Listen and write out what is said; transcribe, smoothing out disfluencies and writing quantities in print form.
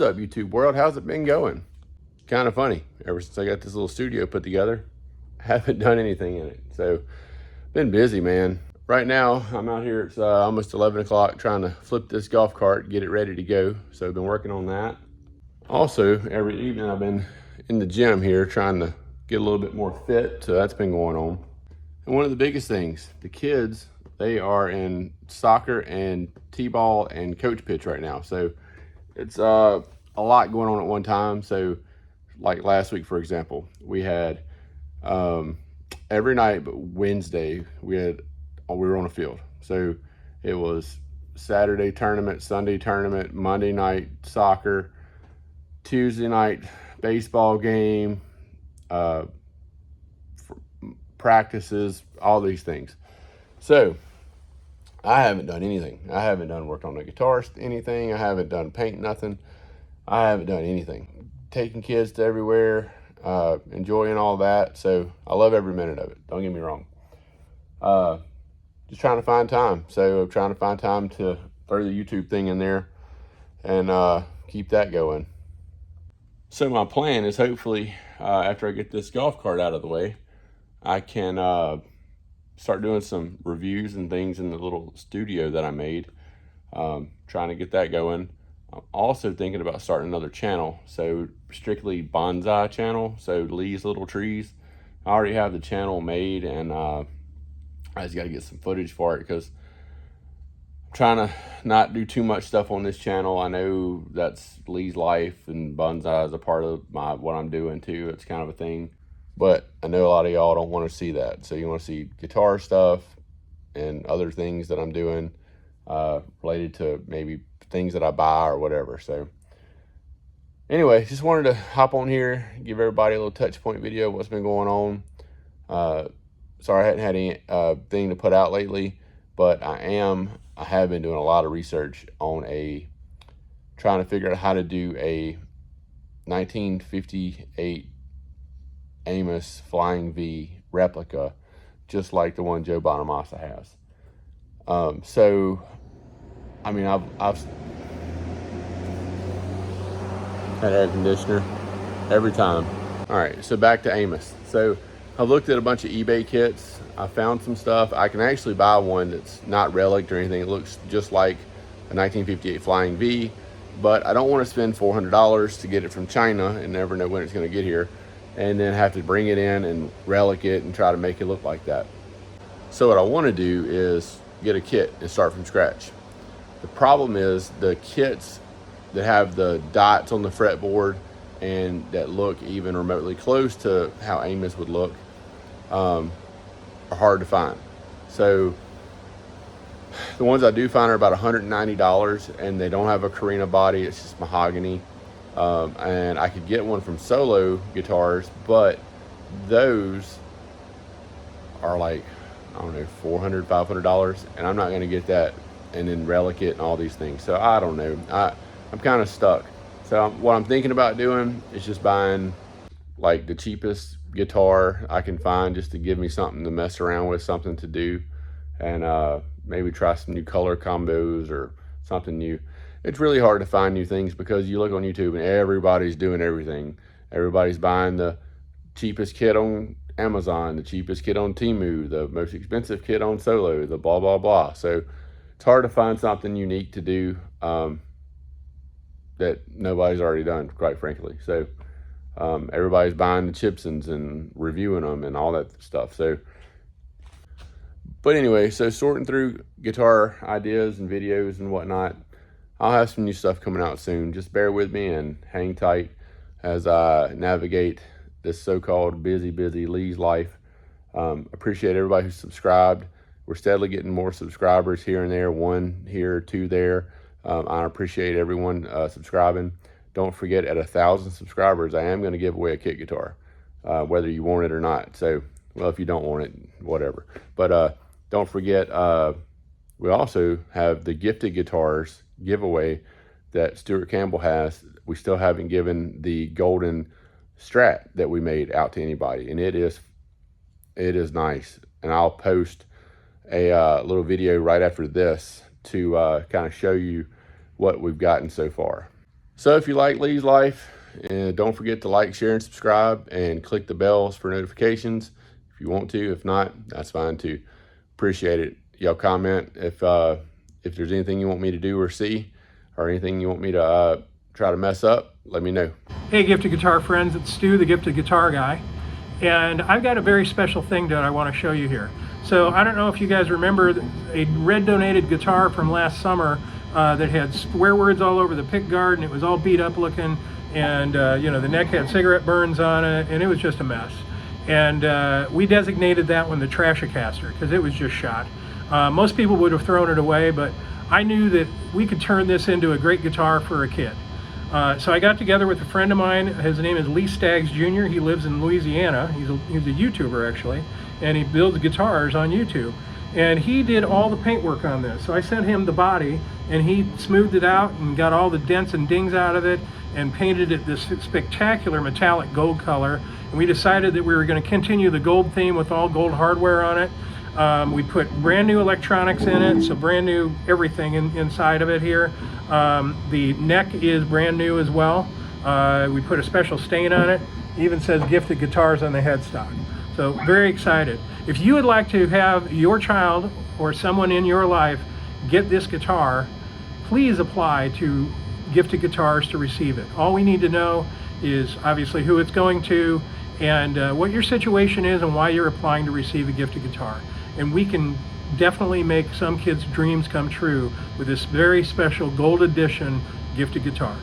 What's up, YouTube world? How's it been going? Kind of funny. Ever since I got this little studio put together, I haven't done anything in it. So, been busy, man. Right now, I'm out here, it's almost 11 o'clock, trying to flip this golf cart, get it ready to go. So, I've been working on that. Also, every evening I've been in the gym here trying to get a little bit more fit. So, that's been going on. And one of the biggest things, the kids, they are in soccer and t-ball and coach pitch right now. So, it's a lot going on at one time. So like last week, for example, we had every night but Wednesday we were on a field. So it was Saturday tournament, Sunday tournament, Monday night soccer, Tuesday night baseball game, practices, all these things. So I haven't done anything. I haven't done work on the guitar, anything. I haven't done paint, nothing. I haven't done anything. Taking kids to everywhere, enjoying all that. So I love every minute of it. Don't get me wrong. Just trying to find time. So I'm trying to find time to throw the YouTube thing in there and keep that going. So my plan is hopefully after I get this golf cart out of the way, I can start doing some reviews and things in the little studio that I made, trying to get that going. I'm also thinking about starting another channel, so strictly bonsai channel, so Lee's Little Trees. I already have the channel made, and I just got to get some footage for it because I'm trying to not do too much stuff on this channel. I know that's Lee's life, and bonsai is a part of what I'm doing too. It's kind of a thing. But I know a lot of y'all don't want to see that. So you want to see guitar stuff and other things that I'm doing related to maybe things that I buy or whatever. So anyway, just wanted to hop on here, give everybody a little touch point video of what's been going on. Sorry I hadn't had any thing to put out lately, but I have been doing a lot of research on trying to figure out how to do a 1958 Amos Flying V replica, just like the one Joe Bonamassa has. So, I mean, I've had air conditioner every time. All right, so back to Amos. So I've looked at a bunch of eBay kits. I found some stuff. I can actually buy one that's not relic or anything. It looks just like a 1958 Flying V, but I don't want to spend $400 to get it from China and never know when it's going to get here, and then have to bring it in and relic it and try to make it look like that. So what I want to do is get a kit and start from scratch. The problem is the kits that have the dots on the fretboard and that look even remotely close to how Amos would look are hard to find. So the ones I do find are about $190, and they don't have a Carina body. It's just mahogany. And I could get one from Solo Guitars, but those are like, I don't know, $400, $500, and I'm not going to get that and then relic it and all these things. So I don't know. I'm kind of stuck. So what I'm thinking about doing is just buying like the cheapest guitar I can find, just to give me something to mess around with, something to do, and maybe try some new color combos or something new. It's really hard to find new things because you look on YouTube and everybody's doing everything. Everybody's buying the cheapest kit on Amazon, the cheapest kit on Temu, the most expensive kit on Solo, the blah, blah, blah. So it's hard to find something unique to do that nobody's already done, quite frankly. So everybody's buying the Chipsons and reviewing them and all that stuff. So, but anyway, so sorting through guitar ideas and videos and whatnot, I'll have some new stuff coming out soon. Just bear with me and hang tight as I navigate this so-called busy Lee's life. Appreciate everybody who's subscribed. We're steadily getting more subscribers here and there, one here, two there. I appreciate everyone subscribing. Don't forget, at 1,000 subscribers, I am going to give away a kit guitar, whether you want it or not. So, well, if you don't want it, whatever. But don't forget, we also have the gifted guitars giveaway that Stuart Campbell has. We still haven't given the golden Strat that we made out to anybody, and it is nice. And I'll post a little video right after this to kind of show you what we've gotten so far. So if you like Lee's Life, don't forget to like, share, and subscribe, and click the bells for notifications if you want to. If not, that's fine too. Appreciate it. Y'all comment if there's anything you want me to do or see, or anything you want me to try to mess up, let me know. Hey Gifted Guitar friends, it's Stu, the Gifted Guitar Guy, and I've got a very special thing that I want to show you here. So I don't know if you guys remember a Red donated guitar from last summer that had swear words all over the pick guard, and it was all beat up looking, and you know, the neck had cigarette burns on it, and it was just a mess. And we designated that one the Trashicaster because it was just shot. Most people would have thrown it away, but I knew that we could turn this into a great guitar for a kid. So I got together with a friend of mine. His name is Lee Staggs Jr. He lives in Louisiana. He's a YouTuber actually, and he builds guitars on YouTube. And he did all the paintwork on this. So I sent him the body, and he smoothed it out and got all the dents and dings out of it and painted it this spectacular metallic gold color. And we decided that we were going to continue the gold theme with all gold hardware on it. We put brand new electronics in it, so brand new everything inside of it here. The neck is brand new as well. We put a special stain on it. It even says Gifted Guitars on the headstock. So very excited. If you would like to have your child or someone in your life get this guitar, please apply to Gifted Guitars to receive it. All we need to know is obviously who it's going to and what your situation is and why you're applying to receive a gifted guitar. And we can definitely make some kids' dreams come true with this very special gold edition gifted guitar.